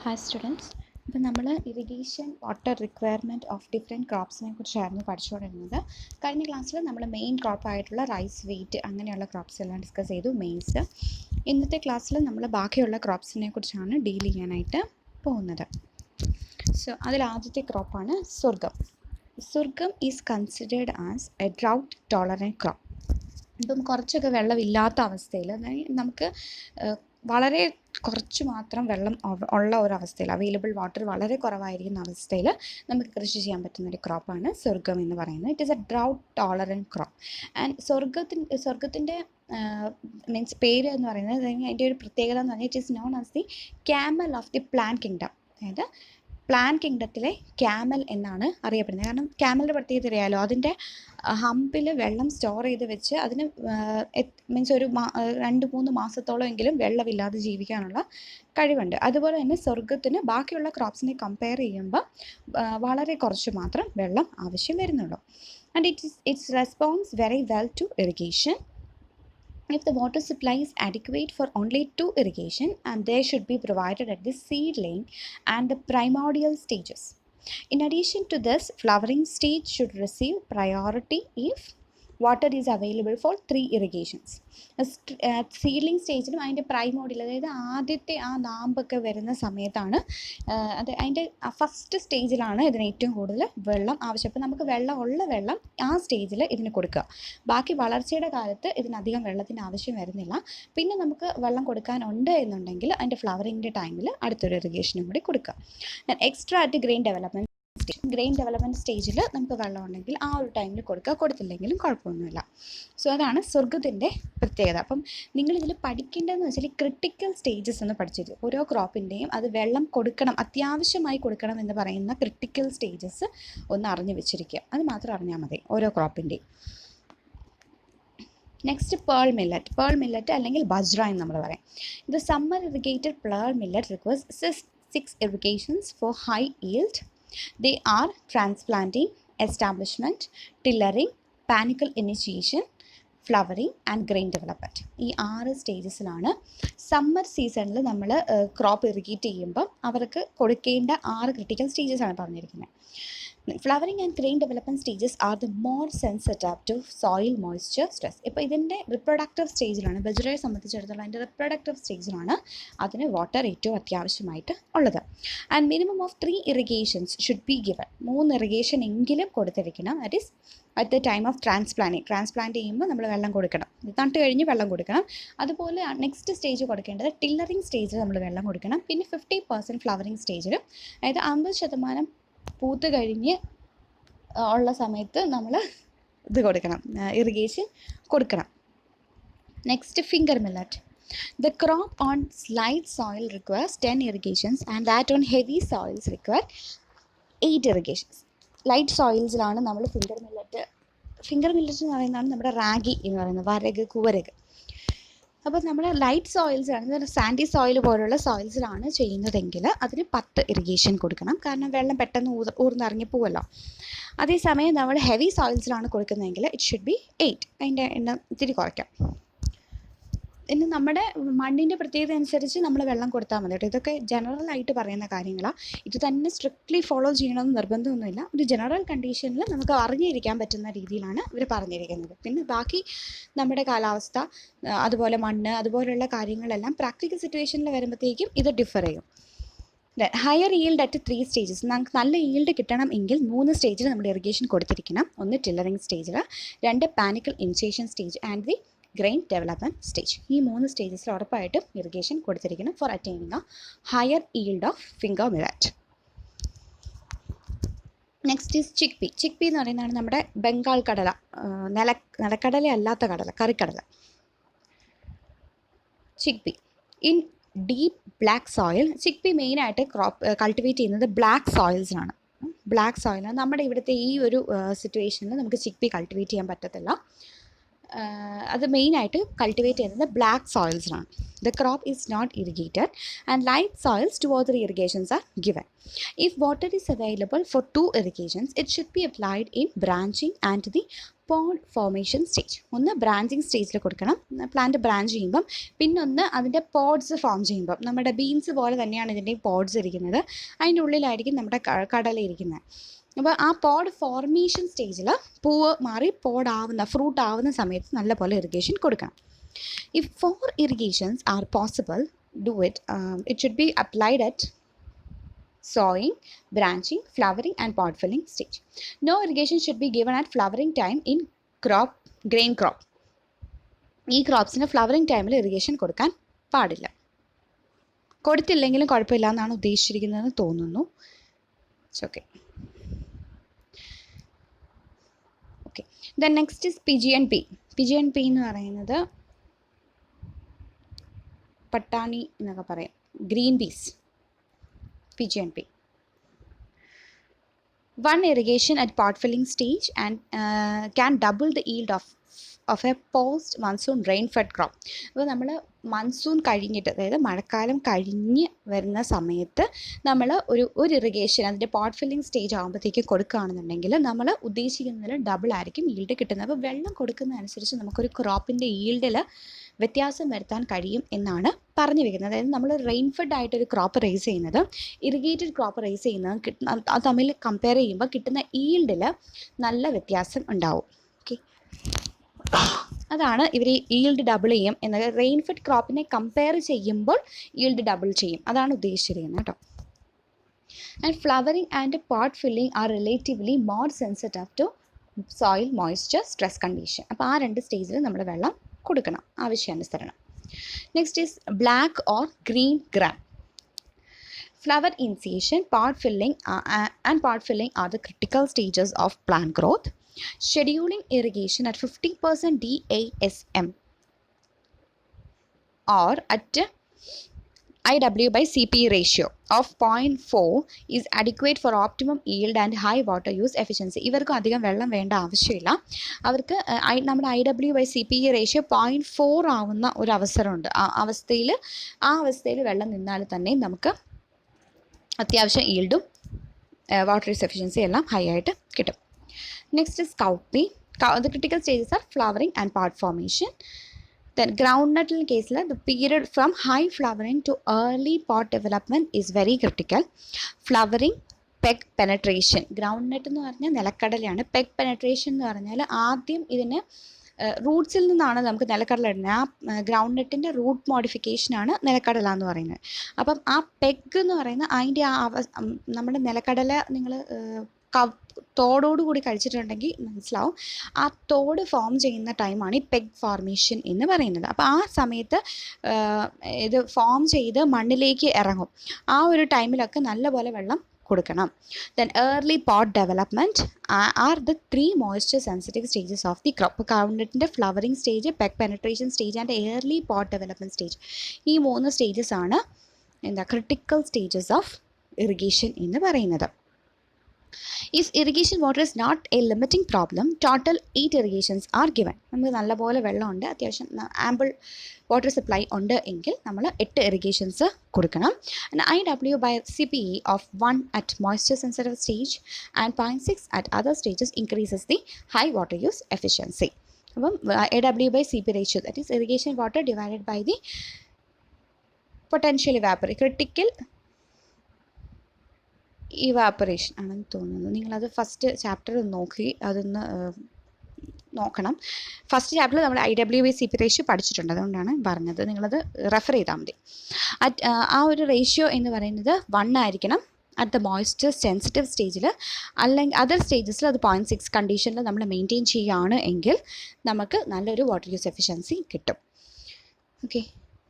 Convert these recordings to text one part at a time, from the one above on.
Hi students, ഇപ്പം നമ്മൾ irrigation water requirement of different ക്രോപ്സിനെ കുറിച്ചായിരുന്നു പഠിച്ചുകൊണ്ടിരുന്നത്. കഴിഞ്ഞ ക്ലാസ്സിൽ നമ്മൾ മെയിൻ ക്രോപ്പായിട്ടുള്ള റൈസ്, വീറ്റ് അങ്ങനെയുള്ള ക്രോപ്സ് എല്ലാം ഡിസ്കസ് ചെയ്തു, മെയിൻസ്. ഇന്നത്തെ ക്ലാസ്സിൽ നമ്മൾ ബാക്കിയുള്ള ക്രോപ്സിനെ കുറിച്ചാണ് ഡീൽ ചെയ്യാനായിട്ട് പോകുന്നത്. സോ അതിൽ ആദ്യത്തെ ക്രോപ്പാണ് sorghum. Sorghum is considered as A drought tolerant crop. ഇപ്പം കുറച്ചൊക്കെ വെള്ളമില്ലാത്ത അവസ്ഥയിൽ, അതായത് നമുക്ക് വളരെ കുറച്ച് മാത്രം വെള്ളം ഉള്ള ഒരവസ്ഥയിൽ, അവൈലബിൾ വാട്ടർ വളരെ കുറവായിരിക്കുന്ന അവസ്ഥയിൽ നമുക്ക് കൃഷി ചെയ്യാൻ പറ്റുന്നൊരു ക്രോപ്പാണ് sorghum എന്ന് പറയുന്നത്. It is A drought tolerant crop. And സ്വർഗത്തിൻ്റെ മീൻസ് പേര് എന്ന് പറയുന്നത്, അതിൻ്റെ ഒരു പ്രത്യേകത എന്ന് പറഞ്ഞാൽ it is known as the camel of the plant kingdom. അതായത് പ്ലാന്റ് കിങ്ഡത്തിലെ ക്യാമൽ എന്നാണ് അറിയപ്പെടുന്നത്. കാരണം ക്യാമലിൻ്റെ പ്രത്യേകത അറിയാമല്ലോ, അതിൻ്റെ ഹമ്പിൽ വെള്ളം സ്റ്റോർ ചെയ്ത് വെച്ച് അതിന് മീൻസ് ഒരു 2-3 മാസത്തോളം എങ്കിലും വെള്ളമില്ലാതെ ജീവിക്കാനുള്ള കഴിവുണ്ട്. അതുപോലെ തന്നെ സ്വർഗത്തിന് ബാക്കിയുള്ള ക്രോപ്സിനെ കമ്പയർ ചെയ്യുമ്പോൾ വളരെ കുറച്ച് മാത്രം വെള്ളം ആവശ്യം വരുന്നുള്ളൂ. And its response very well to irrigation. If the water supply is adequate for only 2 irrigation, and they should be provided at the seedling and the primordial stages. In addition to this, flowering stage should receive priority if water is available for 3 irrigations. Seedling സ്റ്റേജിലും അതിൻ്റെ primordial, അതായത് ആദ്യത്തെ ആ നാമ്പൊക്കെ വരുന്ന സമയത്താണ്, അത് അതിൻ്റെ first സ്റ്റേജിലാണ് ഇതിന് ഏറ്റവും കൂടുതൽ വെള്ളം ആവശ്യം. അപ്പോൾ നമുക്ക് വെള്ളം ആ സ്റ്റേജിൽ ഇതിന് കൊടുക്കുക. ബാക്കി വളർച്ചയുടെ കാലത്ത് ഇതിനധികം വെള്ളത്തിൻ്റെ ആവശ്യം വരുന്നില്ല. പിന്നെ നമുക്ക് വെള്ളം കൊടുക്കാനുണ്ട് എന്നുണ്ടെങ്കിൽ അതിൻ്റെ ഫ്ലവറിങ്ങിൻ്റെ ടൈമിൽ അടുത്തൊരു ഇറിഗേഷനും കൂടി കൊടുക്കുക. എക്സ്ട്രാ അറ്റ് ഗ്രെയിൻ ഡെവലപ്മെൻറ്റ് സ്റ്റേജിൽ നമുക്ക് വെള്ളം ഉണ്ടെങ്കിൽ ആ ഒരു ടൈമിൽ കൊടുക്കുക, കൊടുത്തില്ലെങ്കിലും കുഴപ്പമൊന്നുമില്ല. സോ അതാണ് സ്വർഗത്തിൻ്റെ പ്രത്യേകത. അപ്പം നിങ്ങളിതിൽ പഠിക്കേണ്ടതെന്ന് വെച്ചാൽ ക്രിട്ടിക്കൽ സ്റ്റേജസ് എന്ന് പഠിച്ചിട്ട് ഓരോ ക്രോപ്പിൻ്റെയും അത് വെള്ളം കൊടുക്കണം, അത്യാവശ്യമായി കൊടുക്കണം എന്ന് പറയുന്ന ക്രിട്ടിക്കൽ സ്റ്റേജസ് ഒന്ന് അറിഞ്ഞു വെച്ചിരിക്കുക. അത് മാത്രം അറിഞ്ഞാൽ മതി ഓരോ ക്രോപ്പിൻ്റെയും. നെക്സ്റ്റ് പേൾ മില്ലറ്റ് അല്ലെങ്കിൽ ബജ്ര എന്ന് നമ്മൾ പറയും. ഇത് summer irrigated pearl millet requires 6 irrigations for high yield. They are transplanting, establishment, tillering, panicle initiation, flowering and grain development. ഈ 6 സ്റ്റേജസിലാണ് സമ്മർ സീസണിൽ നമ്മൾ ക്രോപ്പ് ഇറിഗേറ്റ് ചെയ്യുമ്പം അവർക്ക് കൊടുക്കേണ്ട 6 ക്രിട്ടിക്കൽ സ്റ്റേജസാണ് പറഞ്ഞിരിക്കുന്നത്. Flowering and grain development stages are the more sensitive to soil moisture stress. ഇപ്പോൾ ഇതിൻ്റെ റിപ്രൊഡക്റ്റീവ് സ്റ്റേജിലാണ്, ബജ്രയെ സംബന്ധിച്ചിടത്തോളം അതിൻ്റെ റിപ്രൊഡക്റ്റീവ് സ്റ്റേജിലാണ് അതിന് വാട്ടർ ഏറ്റവും അത്യാവശ്യമായിട്ട് ഉള്ളത്. And minimum of 3 irrigations should be given. 3 irrigation എങ്കിലും കൊടുത്തിരിക്കണം. That is at the time of transplant ചെയ്യുമ്പോൾ നമ്മൾ വെള്ളം കൊടുക്കണം, നട്ട് കഴിഞ്ഞ് വെള്ളം കൊടുക്കണം. അതുപോലെ നെക്സ്റ്റ് സ്റ്റേജ് കൊടുക്കേണ്ടത് ടില്ലറിങ് സ്റ്റേജിൽ നമ്മൾ വെള്ളം കൊടുക്കണം. പിന്നെ 50% ഫ്ലവറിങ് സ്റ്റേജിലും, അതായത് 50% പൂത്ത് കഴിഞ്ഞ് ഉള്ള സമയത്ത് നമ്മൾ ഇത് കൊടുക്കണം, ഇറിഗേഷൻ കൊടുക്കണം. Next finger millet. The crop on light soil requires 10 irrigations and that on heavy soils require 8 irrigations. Light സോയിൽസിലാണ് നമ്മൾ ഫിംഗർ മില്ലറ്റ് എന്ന് പറയുന്നതാണ് നമ്മുടെ റാഗി എന്ന് പറയുന്നത്, വരക്, കുവരക്. അപ്പോൾ നമ്മൾ ലൈറ്റ് സോയിൽസിലാണ്, സാൻഡി സോയിൽ പോലുള്ള സോയിൽസിലാണ് ചെയ്യുന്നതെങ്കിൽ അതിന് 10 ഇറിഗേഷൻ കൊടുക്കണം. കാരണം വെള്ളം പെട്ടെന്ന് ഊർന്നിറങ്ങി പോവുമല്ലോ. അതേസമയം നമ്മൾ ഹെവി സോയിൽസിലാണ് കൊടുക്കുന്നതെങ്കിൽ ഇറ്റ് ഷുഡ് ബി 8. അതിൻ്റെ എണ്ണം ഇത്തിരി കുറയ്ക്കാം. ഇനി നമ്മുടെ മണ്ണിൻ്റെ പ്രത്യേകത അനുസരിച്ച് നമ്മൾ വെള്ളം കൊടുത്താൽ മതി കേട്ടോ. ഇതൊക്കെ ജനറലായിട്ട് പറയുന്ന കാര്യങ്ങളാണ്. ഇത് തന്നെ സ്ട്രിക്ട്ലി ഫോളോ ചെയ്യണമെന്ന് നിർബന്ധമൊന്നുമില്ല. ഒരു ജനറൽ കണ്ടീഷനിൽ നമുക്ക് അറിഞ്ഞിരിക്കാൻ പറ്റുന്ന രീതിയിലാണ് ഇവർ പറഞ്ഞിരിക്കുന്നത്. പിന്നെ ബാക്കി നമ്മുടെ കാലാവസ്ഥ, അതുപോലെ മണ്ണ്, അതുപോലെയുള്ള കാര്യങ്ങളെല്ലാം പ്രാക്ടിക്കൽ സിറ്റുവേഷനിൽ വരുമ്പോഴത്തേക്കും ഇത് ഡിഫർ ചെയ്യും. Higher yield at 3 stages. നമുക്ക് നല്ല ഈൽഡ് കിട്ടണം എങ്കിൽ 3 സ്റ്റേജിൽ നമ്മൾ ഇറിഗേഷൻ കൊടുത്തിരിക്കണം. 1 ടില്ലറിങ് സ്റ്റേജിൽ, 2 panicle initiation stage and the grain development stage. ഈ 3 സ്റ്റേജസിൽ ഉറപ്പായിട്ടും ഇറിഗേഷൻ കൊടുത്തിരിക്കണം for attaining a higher yield of finger millet. Next is chickpea എന്ന് പറയുന്നതാണ് നമ്മുടെ ബംഗാൾ കടല, നിലക്കടല അല്ലാത്ത കടല, കറിക്കടല. Chickpea in deep black soil. ചിക്പി മെയിനായിട്ട് കൾട്ടിവേറ്റ് ചെയ്യുന്നത് ബ്ലാക്ക് സോയിൽസിലാണ്. നമ്മുടെ ഇവിടുത്തെ ഈ ഒരു സിറ്റുവേഷനിൽ നമുക്ക് ചിക്പി കൾട്ടിവേറ്റ് ചെയ്യാൻ പറ്റത്തില്ല. അത് മെയിനായിട്ട് കൾട്ടിവേറ്റ് ചെയ്യുന്നത് ബ്ലാക്ക് സോയിൽസിലാണ്. The crop is not irrigated and light soils 2 or 3 irrigations are given. If water is available for 2 irrigations, it should be applied in branching and the pod formation stage. ഒന്ന് branching സ്റ്റേജിൽ കൊടുക്കണം, plant branch ചെയ്യുമ്പം. പിന്നൊന്ന് അതിൻ്റെ pods form ചെയ്യുമ്പം, നമ്മുടെ beans പോലെ തന്നെയാണ് ഇതിൻ്റെ പോഡ്സ് ഇരിക്കുന്നത്, അതിൻ്റെ ഉള്ളിലായിരിക്കും നമ്മുടെ കടല ഇരിക്കുന്നത്. അപ്പോൾ ആ പോഡ് ഫോർമേഷൻ സ്റ്റേജിൽ പൂവ് മാറി പോഡാവുന്ന ഫ്രൂട്ട് ആവുന്ന സമയത്ത് നല്ലപോലെ ഇറിഗേഷൻ കൊടുക്കണം. If 4 irrigations are possible, do it. It should be applied at sowing, branching, flowering and pod filling stage. No irrigation should be given at flowering time in grain crop. ഈ ക്രോപ്സിന് flowering ടൈമിൽ irrigation കൊടുക്കാൻ പാടില്ല. കൊടുത്തില്ലെങ്കിലും കുഴപ്പമില്ല എന്നാണ് ഉദ്ദേശിച്ചിരിക്കുന്നതെന്ന് തോന്നുന്നു. Okay. Then next is PGN-P. PGN-P എന്ന് പറയുന്നത് പട്ടാണി എന്നൊക്കെ പറയും, green peas. PGN-P. 1 irrigation at pot filling stage and can double the yield of a post monsoon rain fed crop. അപ്പോൾ നമ്മൾ മൺസൂൺ കഴിഞ്ഞിട്ട്, അതായത് മഴക്കാലം കഴിഞ്ഞ് വരുന്ന സമയത്ത് നമ്മൾ ഒരു ഇറിഗേഷൻ അതിൻ്റെ പോട്ട് ഫില്ലിംഗ് സ്റ്റേജ് ആകുമ്പോഴത്തേക്ക് കൊടുക്കുകയാണെന്നുണ്ടെങ്കിൽ നമ്മൾ ഉദ്ദേശിക്കുന്നതിൽ ഡബിൾ ആയിരിക്കും ഈൽഡ് കിട്ടുന്നത്. അപ്പോൾ വെള്ളം കൊടുക്കുന്നതനുസരിച്ച് നമുക്കൊരു ക്രോപ്പിൻ്റെ ഈൽഡിൽ വ്യത്യാസം വരുത്താൻ കഴിയും എന്നാണ് പറഞ്ഞു വെക്കുന്നത്. അതായത് നമ്മൾ റെയിൻ ഫെഡ് ആയിട്ടൊരു ക്രോപ്പ് റേസ് ചെയ്യുന്നത് ഇറിഗേറ്റഡ് ക്രോപ്പ് റേസ് ചെയ്യുന്നത് അത് തമ്മിൽ കമ്പയർ ചെയ്യുമ്പോൾ കിട്ടുന്ന ഈൽഡിൽ നല്ല വ്യത്യാസം ഉണ്ടാവും. ഓക്കെ, അതാണ് ഇവർ ഈൽഡ് ഡബിൾ ചെയ്യും എന്നത്. റെയിൻ ഫെഡ് ക്രോപ്പിനെ കമ്പയർ ചെയ്യുമ്പോൾ ഈൽഡ് ഡബിൾ ചെയ്യും, അതാണ് ഉദ്ദേശിച്ചിരിക്കുന്നത് കേട്ടോ. And flowering and pod filling are relatively more sensitive to soil moisture stress condition. അപ്പോൾ ആ 2 സ്റ്റേജിൽ നമ്മൾ വെള്ളം കൊടുക്കണം ആവശ്യാനുസരണം. Next is black or green gram. Flower initiation, pod filling and pod filling are the critical stages of plant growth. Scheduling irrigation at 50% DASM or at IW/CP ratio of 0.4 is adequate for optimum yield and high water use efficiency. ഇവർക്ക് അധികം വെള്ളം വേണ്ട ആവശ്യമില്ല. അവർക്ക് നമ്മുടെ IW/CP ratio 0.4 ആവുന്ന ഒരു അവസരമുണ്ട്. ആ അവസ്ഥയിൽ വെള്ളം നിന്നാൽ തന്നെ നമുക്ക് അത്യാവശ്യം ഈൽഡും വാട്ടർ യൂസ് എഫിഷ്യൻസി എല്ലാം ഹൈ ആയിട്ട് കിട്ടും. Next is കൗപ്പി. The critical stages are flowering and pod formation. Then groundnut കേസിൽ the period from high flowering to early pod development is very critical. Flowering, peg penetration. Groundnut എന്ന് പറഞ്ഞാൽ നിലക്കടലയാണ്. Peg penetration എന്ന് പറഞ്ഞാൽ ആദ്യം ഇതിന് റൂട്ട്സിൽ നിന്നാണ് നമുക്ക് നിലക്കടല ഇടുന്നത്. ആ ഗ്രൗണ്ട്നട്ടിൻ്റെ റൂട്ട് മോഡിഫിക്കേഷനാണ് നിലക്കടല എന്ന് പറയുന്നത്. അപ്പം ആ പെഗ് എന്ന് പറയുന്ന അതിൻ്റെ നമ്മുടെ നിലക്കടല നിങ്ങൾ തോടോടുകൂടി കഴിച്ചിട്ടുണ്ടെങ്കിൽ മനസ്സിലാവും. ആ തോട് ഫോം ചെയ്യുന്ന ടൈമാണ് ഈ പെഗ് ഫോർമേഷൻ എന്ന് പറയുന്നത്. അപ്പോൾ ആ സമയത്ത് ഇത് ഫോം ചെയ്ത് മണ്ണിലേക്ക് ഇറങ്ങും. ആ ഒരു ടൈമിലൊക്കെ നല്ലപോലെ വെള്ളം കൊടുക്കണം. Then early pod development are the 3 moisture sensitive stages of the crop. Groundnutന്റെ flowering stage, peg penetration stage and early pod development stage. ഈ 3 സ്റ്റേജസ് ആണ് ക്രിട്ടിക്കൽ സ്റ്റേജസ് ഓഫ് ഇറിഗേഷൻ എന്ന് പറയുന്നത്. If irrigation water is not a limiting problem, total 8 irrigations are given. നമുക്ക് നല്ലപോലെ വെള്ളമുണ്ട്, അത്യാവശ്യം ample water supply ഉണ്ട് എങ്കിൽ നമ്മൾ 8 ഇറിഗേഷൻസ് കൊടുക്കണം. IW/CP of 1 at moisture sensitive stage and 0.6 at other stages increases the high water use efficiency. അപ്പം AW/CP ratio, that is irrigation water divided by the potential evaporation, critical evaporation ആണെന്ന് തോന്നുന്നു. നിങ്ങളത് first chapter നോക്കി അതൊന്ന് നോക്കണം. First ചാപ്റ്ററിൽ നമ്മൾ IW/CP ratio പഠിച്ചിട്ടുണ്ട്, അതുകൊണ്ടാണ് പറഞ്ഞത്. നിങ്ങളത് റെഫർ ചെയ്താൽ മതി. ആ ഒരു റേഷ്യോ എന്ന് പറയുന്നത് 1 ആയിരിക്കണം അറ്റ് ദ മോയ്സ്ചർ സെൻസിറ്റീവ് സ്റ്റേജിൽ. അല്ലെങ്കിൽ അതർ സ്റ്റേജസിൽ അത് 0.6 കണ്ടീഷനിൽ നമ്മൾ മെയിൻറ്റെയിൻ ചെയ്യുകയാണ് എങ്കിൽ നമുക്ക് നല്ലൊരു വാട്ടർ യൂസ് എഫിഷ്യൻസി കിട്ടും. Okay,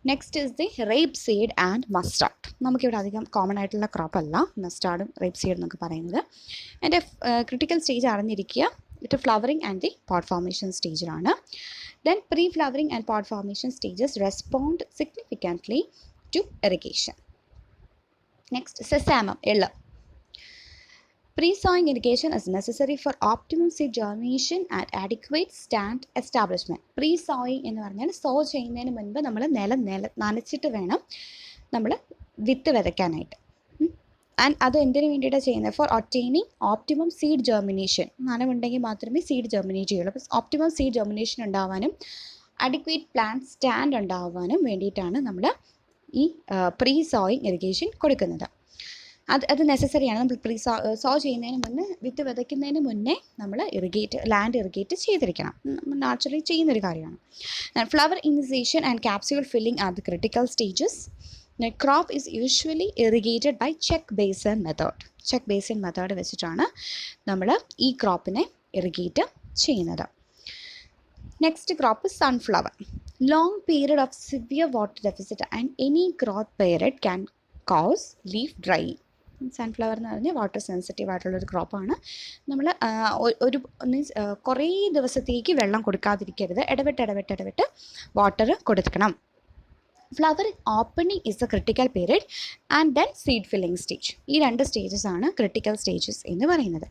next is the rape seed and mustard. നമുക്കിവിടെ അധികം കോമൺ ആയിട്ടുള്ള ക്രോപ്പ് അല്ല മസ്റ്റാർഡും റേപ്പ് സീഡ് എന്നൊക്കെ പറയുന്നത്. എൻ്റെ ക്രിട്ടിക്കൽ സ്റ്റേജ് അറിഞ്ഞിരിക്കുക, ഇത് flowering and the pod formation സ്റ്റേജിലാണ്. Then pre flowering and pod formation stages respond significantly to irrigation. Next sesamum, എള്ള്. Pre-sowing irrigation is necessary for optimum seed germination and adequate stand establishment. Pre-sowing എന്ന് പറഞ്ഞാൽ so ചെയ്യുന്നതിന് മുൻപ് നമ്മൾ നിലം നനച്ചിട്ട് വേണം നമ്മൾ വിത്ത് വിതയ്ക്കാനായിട്ട്. ആൻഡ് അത് എന്തിനു വേണ്ടിയിട്ടാണ് ചെയ്യുന്നത്? For obtaining optimum seed germination. നനവുണ്ടെങ്കിൽ മാത്രമേ സീഡ് ജെർമിനേറ്റ് ചെയ്യുള്ളൂ. അപ്പോൾ ഓപ്റ്റിമം സീഡ് ജെർമിനേഷൻ ഉണ്ടാവാനും അഡിക്വേറ്റ് പ്ലാന്റ് സ്റ്റാൻഡ് ഉണ്ടാവാനും വേണ്ടിയിട്ടാണ് നമ്മൾ ഈ പ്രീ സോയിങ് ഇറിഗേഷൻ കൊടുക്കുന്നത്. അത് നെസസറിയാണ്. നമ്മൾ സോ ചെയ്യുന്നതിന് മുന്നേ, വിത്ത് വിതയ്ക്കുന്നതിന് മുന്നേ നമ്മൾ ലാൻഡ് ഇറിഗേറ്റ് ചെയ്തിരിക്കണം. നാച്ചുറലി ചെയ്യുന്നൊരു കാര്യമാണ്. Flower initiation and capsule filling are the critical stages. Crop is usually irrigated by check basin method. Check basin method വെച്ചിട്ടാണ് നമ്മൾ ഈ ക്രോപ്പിനെ ഇറിഗേറ്റ് ചെയ്യുന്നത്. Next crop sunflower. Long period of severe water deficit and any growth period can cause leaf dry. Sunflower എന്ന് പറഞ്ഞാൽ water sensitive ആയിട്ടുള്ളൊരു ക്രോപ്പാണ്. നമ്മൾ ഒരു മീൻസ് കുറേ ദിവസത്തേക്ക് വെള്ളം കൊടുക്കാതിരിക്കരുത്. ഇടവിട്ട് വാട്ടർ കൊടുക്കണം. Flower opening is A critical period and then seed filling stage. ഈ 2 സ്റ്റേജസ് ആണ് ക്രിട്ടിക്കൽ സ്റ്റേജസ് എന്ന് പറയുന്നത്.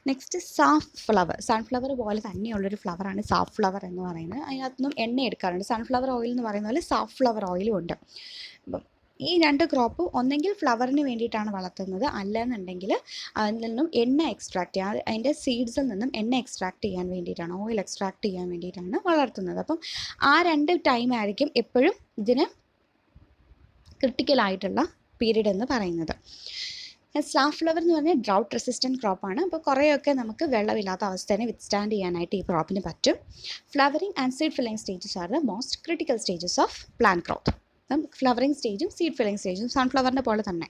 Next SAFF flower. സൺഫ്ലവർ പോലെ തന്നെയുള്ളൊരു ഫ്ലവറാണ് സാഫ് ഫ്ലവർ എന്ന് പറയുന്നത്. അതിനകത്തുനിന്നും എണ്ണ എടുക്കാറുണ്ട്. സൺഫ്ലവർ ഓയിൽ എന്ന് പറയുന്ന പോലെ സാഫ് ഫ്ലവർ ഓയിലും ഉണ്ട്. അപ്പം ഈ 2 ക്രോപ്പ് ഒന്നെങ്കിൽ ഫ്ലവറിന് വേണ്ടിയിട്ടാണ് വളർത്തുന്നത്, അല്ലെന്നുണ്ടെങ്കിൽ അതിൽ നിന്നും എണ്ണ എക്സ്ട്രാക്ട് ചെയ്യാൻ, അതിൻ്റെ സീഡ്സിൽ നിന്നും എണ്ണ എക്സ്ട്രാക്ട് ചെയ്യാൻ വേണ്ടിയിട്ടാണ്, ഓയിൽ എക്സ്ട്രാക്ട് ചെയ്യാൻ വേണ്ടിയിട്ടാണ് വളർത്തുന്നത്. അപ്പം ആ 2 ടൈം ആയിരിക്കും എപ്പോഴും ഇതിന് ക്രിട്ടിക്കലായിട്ടുള്ള പീരീഡ് എന്ന് പറയുന്നത്. സാഫ് ഫ്ലവർ എന്ന് പറഞ്ഞാൽ ഡ്രൗട്ട് റെസിസ്റ്റൻറ്റ് ക്രോപ്പാണ്. അപ്പോൾ കുറേയൊക്കെ നമുക്ക് വെള്ളമില്ലാത്ത അവസ്ഥയെ വിത്ത്സ്റ്റാൻഡ് ചെയ്യാനായിട്ട് ഈ ക്രോപ്പിന് പറ്റും. Flowering and seed filling stages are the most critical stages of plant growth. Flowering സ്റ്റേജും സീഡ് ഫില്ലിംഗ് സ്റ്റേജും സൺഫ്ലവറിൻ്റെ പോലെ തന്നെ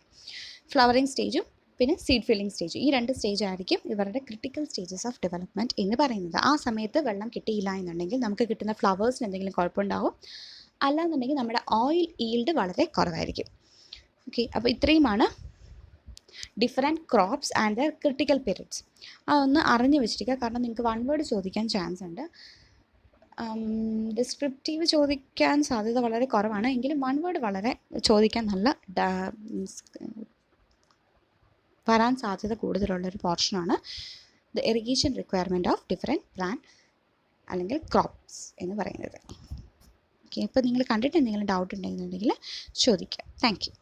ഫ്ലവറിങ് സ്റ്റേജും പിന്നെ സീഡ് ഫില്ലിംഗ് സ്റ്റേജും, ഈ 2 സ്റ്റേജ് ആയിരിക്കും ഇവരുടെ ക്രിട്ടിക്കൽ സ്റ്റേജസ് ഓഫ് ഡെവലപ്മെൻറ്റ് എന്ന് പറയുന്നത്. ആ സമയത്ത് വെള്ളം കിട്ടിയില്ല എന്നുണ്ടെങ്കിൽ നമുക്ക് കിട്ടുന്ന ഫ്ലവേഴ്സിന് എന്തെങ്കിലും കുഴപ്പമുണ്ടാവും, അല്ലാന്നുണ്ടെങ്കിൽ നമ്മുടെ ഓയിൽ ഈൽഡ് വളരെ കുറവായിരിക്കും. ഓക്കെ, അപ്പോൾ ഇത്രയുമാണ് different crops and there critical periods. അതൊന്ന് അറിഞ്ഞു വെച്ചിരിക്കുക. കാരണം നിങ്ങൾക്ക് 1 വേർഡ് ചോദിക്കാൻ ചാൻസ് ഉണ്ട്. ഡിസ്ക്രിപ്റ്റീവ് ചോദിക്കാൻ സാധ്യത വളരെ കുറവാണ്. എങ്കിലും 1 വേർഡ് വളരെ ചോദിക്കാൻ നല്ല വരാൻ സാധ്യത കൂടുതലുള്ളൊരു പോർഷനാണ് the irrigation requirement of different plant അല്ലെങ്കിൽ ക്രോപ്സ് എന്ന് പറയുന്നത്. ഓക്കെ, അപ്പോൾ നിങ്ങൾ കണ്ടിട്ട് എന്തെങ്കിലും ഡൗട്ട് ഉണ്ടെന്നുണ്ടെങ്കിൽ ചോദിക്കുക. Thank you.